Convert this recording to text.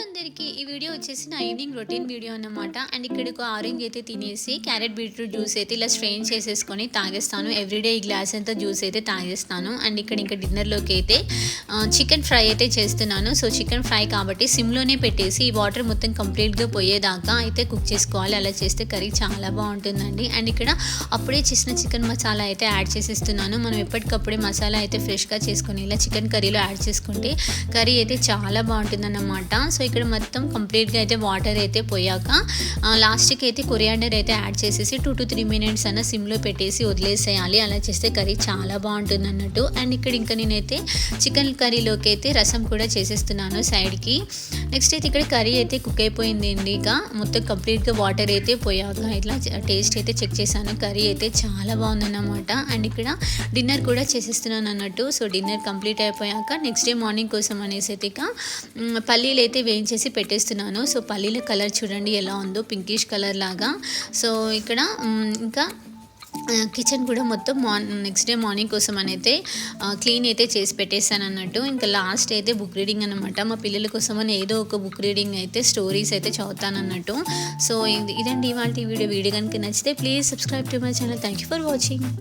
అందరికీ ఈ వీడియో వచ్చేసి నా ఈవినింగ్ రొటీన్ వీడియో అన్నమాట. అండ్ ఇక్కడ ఒక ఆరెంజ్ అయితే తినేసి క్యారెట్ బీట్రూట్ జ్యూస్ అయితే ఇలా స్ట్రెయిన్ చేసేసుకొని తాగేస్తాను. ఎవ్రీడే ఈ గ్లాస్ అంతా జ్యూస్ అయితే తాగేస్తాను. అండ్ ఇక్కడ ఇంకా డిన్నర్లోకి అయితే చికెన్ ఫ్రై అయితే చేస్తున్నాను. సో చికెన్ ఫ్రై కాబట్టి సిమ్లోనే పెట్టేసి ఈ వాటర్ మొత్తం కంప్లీట్గా పోయేదాకా అయితే కుక్ చేసుకోవాలి. అలా చేస్తే కర్రీ చాలా బాగుంటుందండి. అండ్ ఇక్కడ అప్పుడే చేసిన చికెన్ మసాలా అయితే యాడ్ చేసేస్తున్నాను. మనం ఎప్పటికప్పుడే మసాలా అయితే ఫ్రెష్గా చేసుకొని ఇలా చికెన్ కర్రీలో యాడ్ చేసుకుంటే కర్రీ అయితే చాలా బాగుంటుందన్నమాట. సో ఇక్కడ మొత్తం కంప్లీట్గా అయితే వాటర్ అయితే పోయాక లాస్ట్కి అయితే కొరియాండర్ అయితే యాడ్ చేసేసి 2 to 3 minutes అన్న సిమ్లో పెట్టేసి వదిలేసేయాలి. అలా చేస్తే కర్రీ చాలా బాగుంటుంది అన్నట్టు. అండ్ ఇక్కడ ఇంకా నేనైతే చికెన్ కర్రీలోకి అయితే రసం కూడా చేసేస్తున్నాను సైడ్కి. నెక్స్ట్ అయితే ఇక్కడ కర్రీ అయితే కుక్ అయిపోయింది అండి. ఇక మొత్తం కంప్లీట్గా వాటర్ అయితే పోయాక ఇట్లా టేస్ట్ అయితే చెక్ చేశాను. కర్రీ అయితే చాలా బాగుందన్నమాట. అండ్ ఇక్కడ డిన్నర్ కూడా చేసేస్తున్నాను అన్నట్టు. సో డిన్నర్ కంప్లీట్ అయిపోయాక నెక్స్ట్ డే మార్నింగ్ కోసం అనేసి అయితే ఇక పల్లీలు అయితే వేయించేసి పెట్టేస్తున్నాను. సో పల్లీల కలర్ చూడండి ఎలా ఉందో, పింకిష్ కలర్ లాగా. సో ఇక్కడ ఇంకా కిచెన్ కూడా మొత్తం నెక్స్ట్ డే మార్నింగ్ కోసం అయితే క్లీన్ అయితే చేసి పెట్టేశాను అన్నట్టు. ఇంకా లాస్ట్ అయితే బుక్ రీడింగ్ అనమాట. మా పిల్లల కోసం అని ఏదో ఒక బుక్ రీడింగ్ అయితే స్టోరీస్ అయితే చదువుతాను అన్నట్టు. సో ఇదండి ఇవాళ వీడియో కనుక నచ్చితే please subscribe to my channel. Thank you for watching.